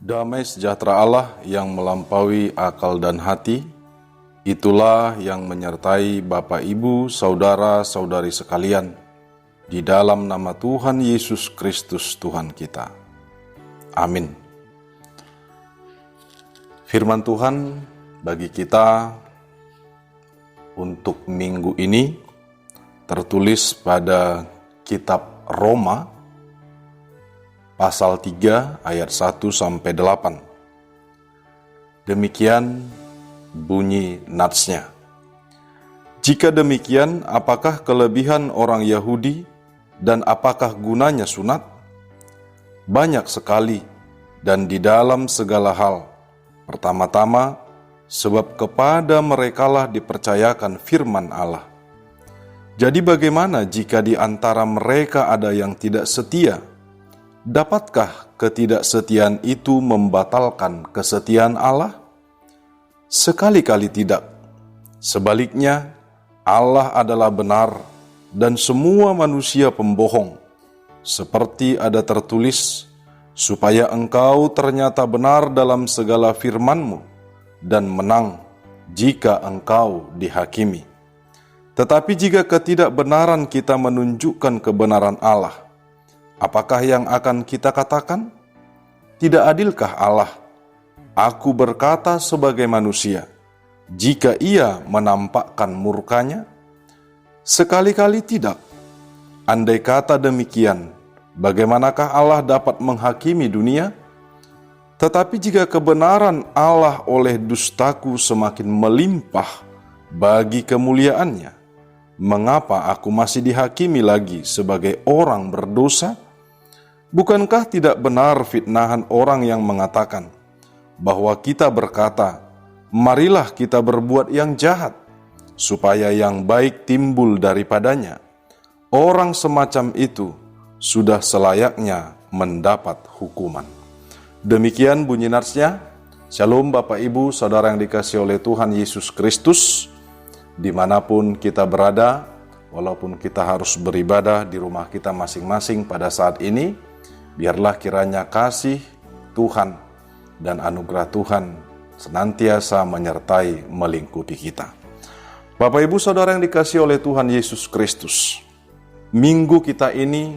Damai sejahtera Allah yang melampaui akal dan hati, itulah yang menyertai Bapak, Ibu, Saudara-saudari sekalian, di dalam nama Tuhan Yesus Kristus Tuhan kita. Amin. Firman Tuhan bagi kita untuk minggu ini tertulis pada kitab Roma, pasal 3 ayat 1-8. Demikian bunyi natsnya. Jika demikian, apakah kelebihan orang Yahudi dan apakah gunanya sunat? Banyak sekali dan di dalam segala hal. Pertama-tama, sebab kepada merekalah dipercayakan firman Allah. Jadi bagaimana jika di antara mereka ada yang tidak setia? Dapatkah ketidaksetiaan itu membatalkan kesetiaan Allah? Sekali-kali tidak. Sebaliknya, Allah adalah benar dan semua manusia pembohong. Seperti ada tertulis, supaya engkau ternyata benar dalam segala firman-Mu dan menang jika engkau dihakimi. Tetapi jika ketidakbenaran kita menunjukkan kebenaran Allah, apakah yang akan kita katakan? Tidak adilkah Allah? Aku berkata sebagai manusia, jika Ia menampakkan murkanya? Sekali-kali tidak. Andai kata demikian, bagaimanakah Allah dapat menghakimi dunia? Tetapi jika kebenaran Allah oleh dustaku semakin melimpah bagi kemuliaannya, mengapa aku masih dihakimi lagi sebagai orang berdosa? Bukankah tidak benar fitnahan orang yang mengatakan bahwa kita berkata, marilah kita berbuat yang jahat, supaya yang baik timbul daripadanya? Orang semacam itu sudah selayaknya mendapat hukuman. Demikian bunyi natsnya. Shalom Bapak, Ibu, Saudara yang dikasihi oleh Tuhan Yesus Kristus, dimanapun kita berada, walaupun kita harus beribadah di rumah kita masing-masing pada saat ini, biarlah kiranya kasih Tuhan dan anugerah Tuhan senantiasa menyertai melingkupi kita. Bapak, Ibu, Saudara yang dikasihi oleh Tuhan Yesus Kristus, minggu kita ini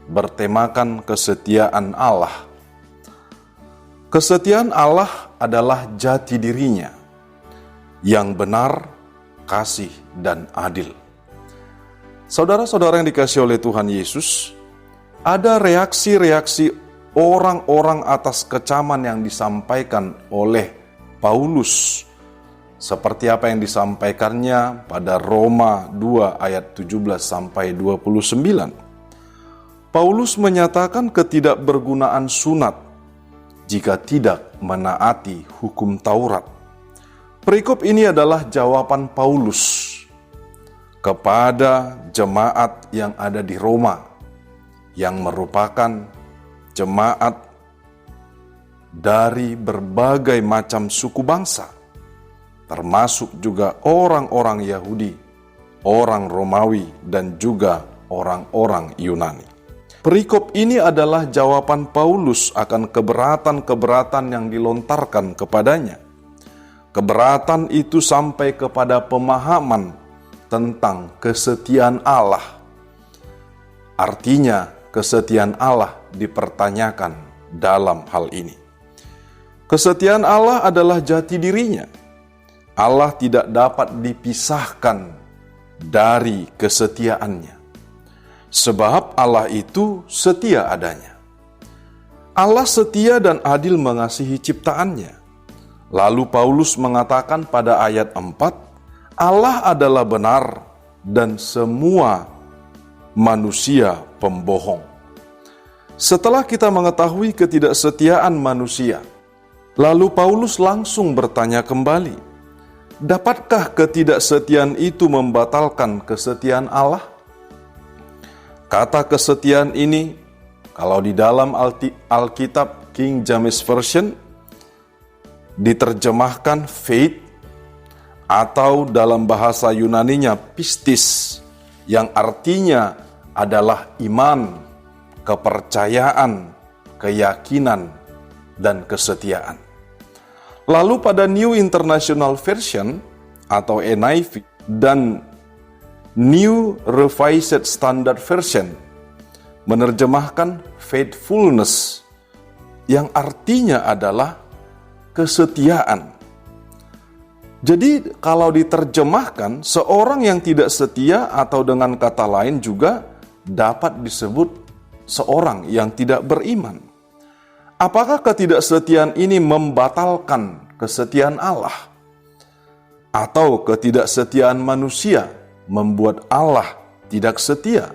bertemakan kesetiaan Allah. Kesetiaan Allah adalah jati dirinya yang benar, kasih, dan adil. Saudara-saudara yang dikasihi oleh Tuhan Yesus, ada reaksi-reaksi orang-orang atas kecaman yang disampaikan oleh Paulus, seperti apa yang disampaikannya pada Roma 2 ayat 17-29. Paulus menyatakan ketidakbergunaan sunat jika tidak menaati hukum Taurat. Perikop ini adalah jawaban Paulus kepada jemaat yang ada di Roma, yang merupakan jemaat dari berbagai macam suku bangsa, termasuk juga orang-orang Yahudi, orang Romawi, dan juga orang-orang Yunani. Perikop ini adalah jawaban Paulus akan keberatan-keberatan yang dilontarkan kepadanya. Keberatan itu sampai kepada pemahaman tentang kesetiaan Allah. Artinya, kesetiaan Allah dipertanyakan dalam hal ini. Kesetiaan Allah adalah jati dirinya. Allah tidak dapat dipisahkan dari kesetiaannya. Sebab Allah itu setia adanya. Allah setia dan adil mengasihi ciptaannya. Lalu Paulus mengatakan pada ayat 4, Allah adalah benar dan semua manusia pembohong. Setelah kita mengetahui ketidaksetiaan manusia, lalu Paulus langsung bertanya kembali, dapatkah ketidaksetiaan itu membatalkan kesetiaan Allah? Kata kesetiaan ini, kalau di dalam Alkitab King James Version, diterjemahkan faith, atau dalam bahasa Yunaninya pistis, yang artinya adalah iman, kepercayaan, keyakinan, dan kesetiaan. Lalu pada New International Version atau NIV dan New Revised Standard Version menerjemahkan faithfulness, yang artinya adalah kesetiaan. Jadi kalau diterjemahkan, seorang yang tidak setia atau dengan kata lain juga dapat disebut seorang yang tidak beriman. Apakah ketidaksetiaan ini membatalkan kesetiaan Allah? Atau ketidaksetiaan manusia membuat Allah tidak setia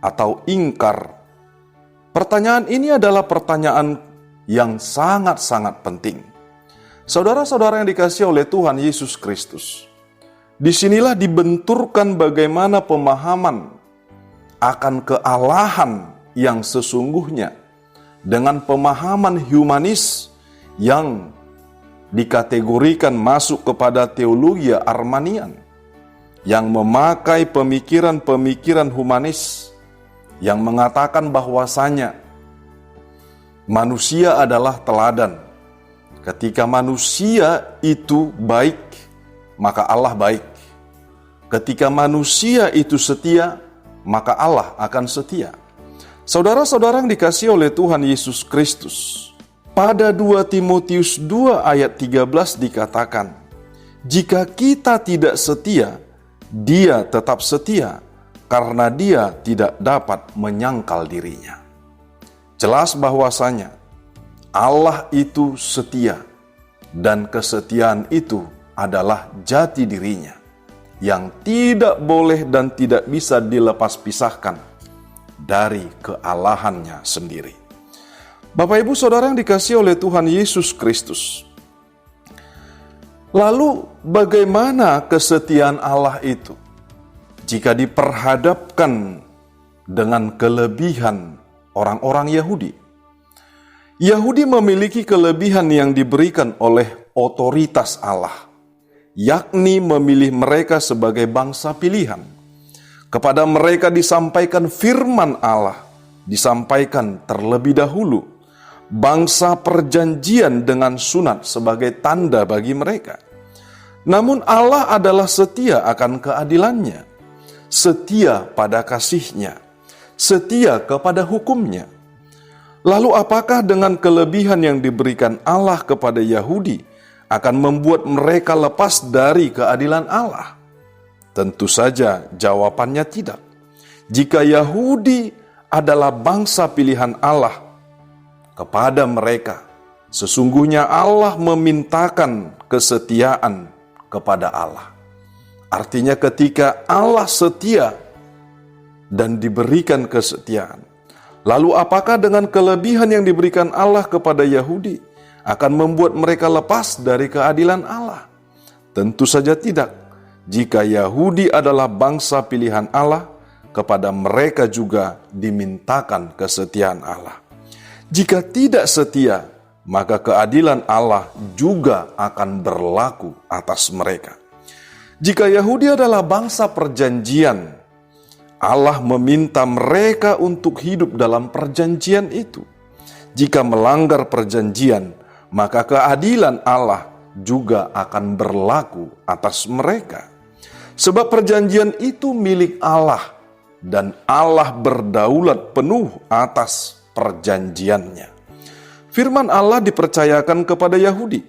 atau ingkar? Pertanyaan ini adalah pertanyaan yang sangat-sangat penting. Saudara-saudara yang dikasihi oleh Tuhan Yesus Kristus, disinilah dibenturkan bagaimana pemahaman akan kealahan yang sesungguhnya dengan pemahaman humanis yang dikategorikan masuk kepada teologi Armanian, yang memakai pemikiran-pemikiran humanis yang mengatakan bahwasanya manusia adalah teladan. Ketika manusia itu baik, maka Allah baik. Ketika manusia itu setia, maka Allah akan setia. Saudara-saudara yang dikasihi oleh Tuhan Yesus Kristus, pada 2 Timotius 2 ayat 13 dikatakan, jika kita tidak setia, Dia tetap setia, karena Dia tidak dapat menyangkal dirinya. Jelas bahwasanya Allah itu setia, dan kesetiaan itu adalah jati dirinya, yang tidak boleh dan tidak bisa dilepas pisahkan dari kealahannya sendiri. Bapak Ibu Saudara yang dikasihi oleh Tuhan Yesus Kristus, lalu bagaimana kesetiaan Allah itu jika diperhadapkan dengan kelebihan orang-orang Yahudi? Yahudi memiliki kelebihan yang diberikan oleh otoritas Allah, yakni memilih mereka sebagai bangsa pilihan. Kepada mereka disampaikan firman Allah, disampaikan terlebih dahulu bangsa perjanjian dengan sunat sebagai tanda bagi mereka. Namun Allah adalah setia akan keadilannya, setia pada kasih-Nya, setia kepada hukum-Nya. Lalu apakah dengan kelebihan yang diberikan Allah kepada Yahudi akan membuat mereka lepas dari keadilan Allah? Tentu saja jawabannya tidak. Jika Yahudi adalah bangsa pilihan Allah, kepada mereka sesungguhnya Allah memintakan kesetiaan kepada Allah. Artinya ketika Allah setia dan diberikan kesetiaan, lalu apakah dengan kelebihan yang diberikan Allah kepada Yahudi akan membuat mereka lepas dari keadilan Allah? Tentu saja tidak. Jika Yahudi adalah bangsa pilihan Allah, kepada mereka juga dimintakan kesetiaan Allah. Jika tidak setia, maka keadilan Allah juga akan berlaku atas mereka. Jika Yahudi adalah bangsa perjanjian, Allah meminta mereka untuk hidup dalam perjanjian itu. Jika melanggar perjanjian, maka keadilan Allah juga akan berlaku atas mereka. Sebab perjanjian itu milik Allah, dan Allah berdaulat penuh atas perjanjiannya. Firman Allah dipercayakan kepada Yahudi,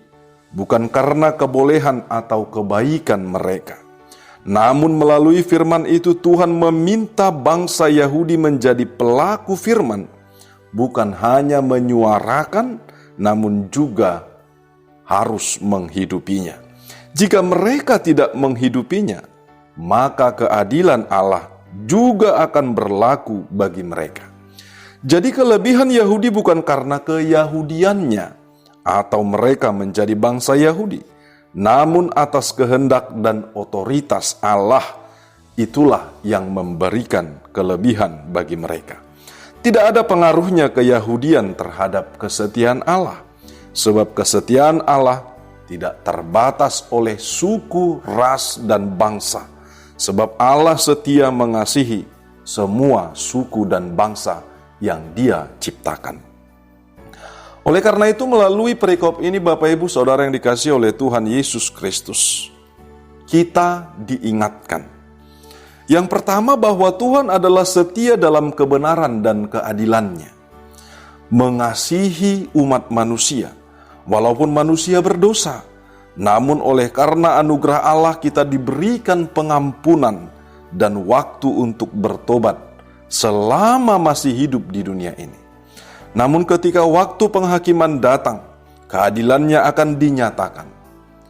bukan karena kebolehan atau kebaikan mereka. Namun melalui firman itu Tuhan meminta bangsa Yahudi menjadi pelaku firman, bukan hanya menyuarakan, namun juga harus menghidupinya. Jika mereka tidak menghidupinya, maka keadilan Allah juga akan berlaku bagi mereka. Jadi kelebihan Yahudi bukan karena keyahudiannya atau mereka menjadi bangsa Yahudi, namun atas kehendak dan otoritas Allah, itulah yang memberikan kelebihan bagi mereka. Tidak ada pengaruhnya keyahudian terhadap kesetiaan Allah, sebab kesetiaan Allah tidak terbatas oleh suku, ras, dan bangsa. Sebab Allah setia mengasihi semua suku dan bangsa yang Dia ciptakan. Oleh karena itu, melalui perikop ini Bapak Ibu Saudara yang dikasihi oleh Tuhan Yesus Kristus, kita diingatkan. Yang pertama, bahwa Tuhan adalah setia dalam kebenaran dan keadilannya, mengasihi umat manusia, walaupun manusia berdosa. Namun oleh karena anugerah Allah kita diberikan pengampunan dan waktu untuk bertobat selama masih hidup di dunia ini. Namun ketika waktu penghakiman datang, keadilannya akan dinyatakan.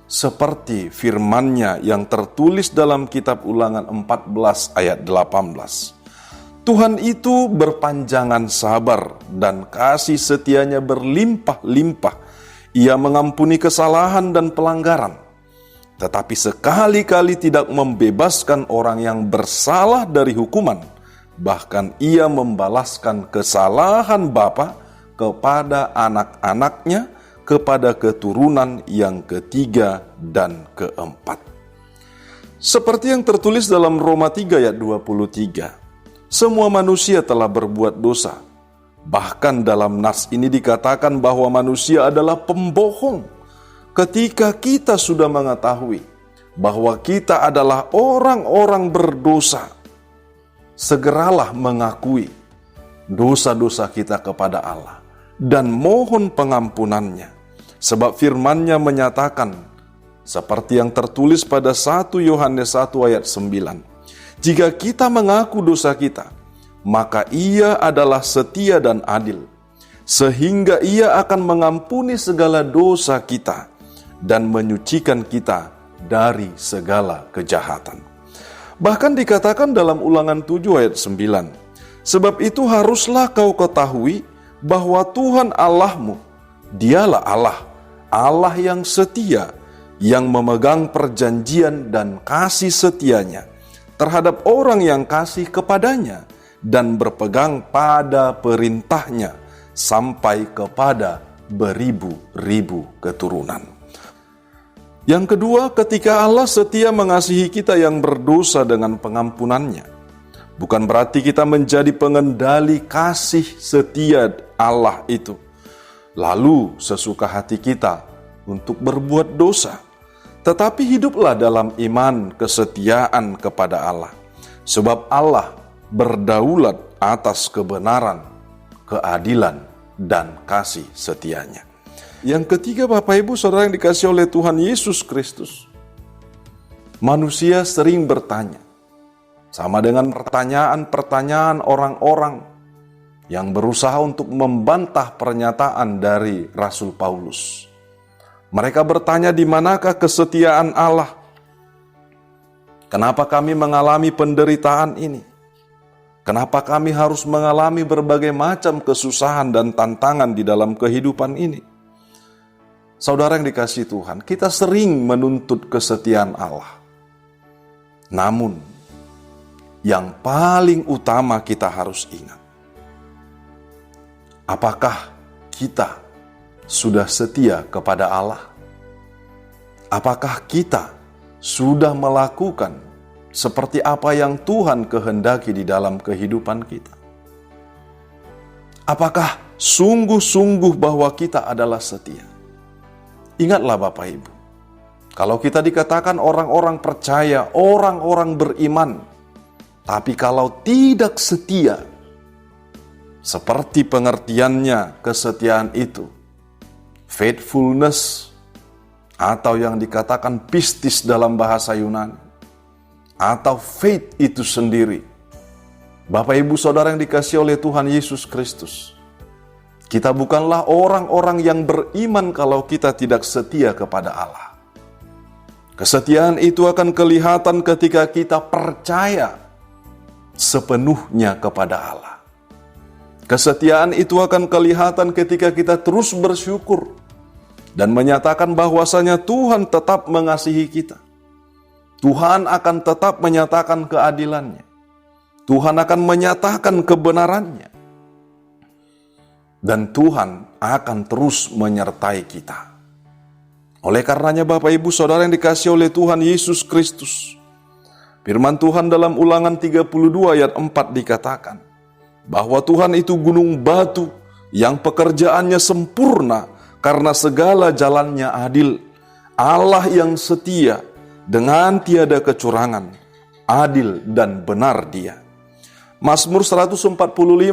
Seperti firman-Nya yang tertulis dalam kitab Ulangan 14 ayat 18. Tuhan itu berpanjangan sabar dan kasih setianya berlimpah-limpah. Ia mengampuni kesalahan dan pelanggaran, tetapi sekali-kali tidak membebaskan orang yang bersalah dari hukuman. Bahkan ia membalaskan kesalahan bapa kepada anak-anaknya, kepada keturunan yang ketiga dan keempat. Seperti yang tertulis dalam Roma 3 ayat 23, semua manusia telah berbuat dosa. Bahkan dalam nas ini dikatakan bahwa manusia adalah pembohong. Ketika kita sudah mengetahui bahwa kita adalah orang-orang berdosa, segeralah mengakui dosa-dosa kita kepada Allah dan mohon pengampunannya. Sebab firman-Nya menyatakan, seperti yang tertulis pada 1 Yohanes 1 ayat 9, jika kita mengaku dosa kita, maka Ia adalah setia dan adil, sehingga Ia akan mengampuni segala dosa kita dan menyucikan kita dari segala kejahatan. Bahkan dikatakan dalam Ulangan 7 ayat 9, sebab itu haruslah kau ketahui bahwa Tuhan Allahmu, Dialah Allah, Allah yang setia, yang memegang perjanjian dan kasih setianya terhadap orang yang kasih kepadanya dan berpegang pada perintahnya sampai kepada beribu-ribu keturunan. Yang kedua, ketika Allah setia mengasihi kita yang berdosa dengan pengampunannya, bukan berarti kita menjadi pengendali kasih setia Allah itu, lalu sesuka hati kita untuk berbuat dosa. Tetapi hiduplah dalam iman kesetiaan kepada Allah, sebab Allah berdaulat atas kebenaran, keadilan, dan kasih setianya. Yang ketiga, Bapak Ibu Saudara yang dikasihi oleh Tuhan Yesus Kristus, manusia sering bertanya, sama dengan pertanyaan-pertanyaan orang-orang yang berusaha untuk membantah pernyataan dari Rasul Paulus. Mereka bertanya, di manakah kesetiaan Allah? Kenapa kami mengalami penderitaan ini? Kenapa kami harus mengalami berbagai macam kesusahan dan tantangan di dalam kehidupan ini? Saudara yang dikasihi Tuhan, kita sering menuntut kesetiaan Allah. Namun, yang paling utama kita harus ingat, apakah kita sudah setia kepada Allah? Apakah kita sudah melakukan seperti apa yang Tuhan kehendaki di dalam kehidupan kita? Apakah sungguh-sungguh bahwa kita adalah setia? Ingatlah Bapak Ibu, kalau kita dikatakan orang-orang percaya, orang-orang beriman, tapi kalau tidak setia, seperti pengertiannya kesetiaan itu, faithfulness, atau yang dikatakan pistis dalam bahasa Yunani, atau faith itu sendiri. Bapak Ibu Saudara yang dikasihi oleh Tuhan Yesus Kristus, kita bukanlah orang-orang yang beriman kalau kita tidak setia kepada Allah. Kesetiaan itu akan kelihatan ketika kita percaya sepenuhnya kepada Allah. Kesetiaan itu akan kelihatan ketika kita terus bersyukur dan menyatakan bahwasanya Tuhan tetap mengasihi kita. Tuhan akan tetap menyatakan keadilannya. Tuhan akan menyatakan kebenarannya. Dan Tuhan akan terus menyertai kita. Oleh karenanya Bapak Ibu Saudara yang dikasihi oleh Tuhan Yesus Kristus, firman Tuhan dalam Ulangan 32 ayat 4 dikatakan bahwa Tuhan itu gunung batu yang pekerjaannya sempurna karena segala jalannya adil, Allah yang setia dengan tiada kecurangan, adil dan benar Dia. Mazmur 145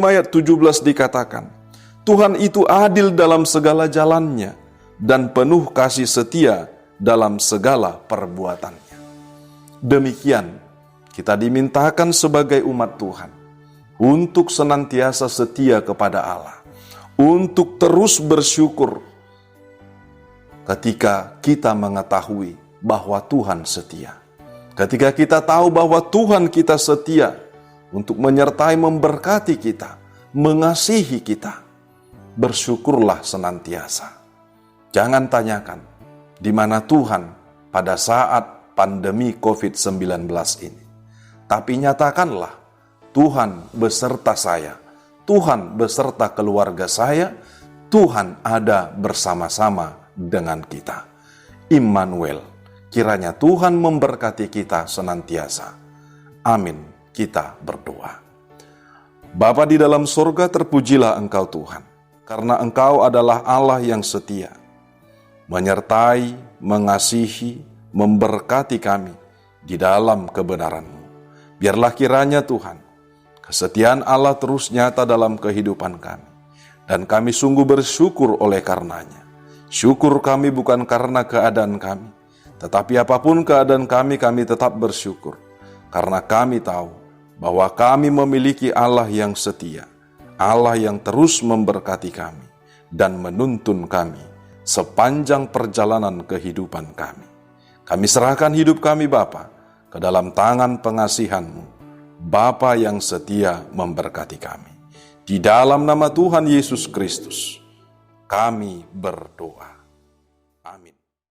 ayat 17 dikatakan, Tuhan itu adil dalam segala jalannya dan penuh kasih setia dalam segala perbuatannya. Demikian kita dimintakan sebagai umat Tuhan untuk senantiasa setia kepada Allah, untuk terus bersyukur ketika kita mengetahui bahwa Tuhan setia. Ketika kita tahu bahwa Tuhan kita setia untuk menyertai memberkati kita, mengasihi kita, bersyukurlah senantiasa. Jangan tanyakan di mana Tuhan pada saat pandemi COVID-19 ini. Tapi nyatakanlah, Tuhan beserta saya, Tuhan beserta keluarga saya, Tuhan ada bersama-sama dengan kita. Immanuel, kiranya Tuhan memberkati kita senantiasa. Amin. Kita berdoa. Bapa di dalam surga, terpujilah Engkau Tuhan, karena Engkau adalah Allah yang setia, menyertai, mengasihi, memberkati kami di dalam kebenaran-Mu. Biarlah kiranya Tuhan, kesetiaan Allah terus nyata dalam kehidupan kami, dan kami sungguh bersyukur oleh karenanya. Syukur kami bukan karena keadaan kami, tetapi apapun keadaan kami tetap bersyukur, karena kami tahu bahwa kami memiliki Allah yang setia, Allah yang terus memberkati kami dan menuntun kami sepanjang perjalanan kehidupan kami. Kami serahkan hidup kami Bapa ke dalam tangan pengasihan-Mu, Bapa yang setia memberkati kami. Di dalam nama Tuhan Yesus Kristus, kami berdoa. Amin.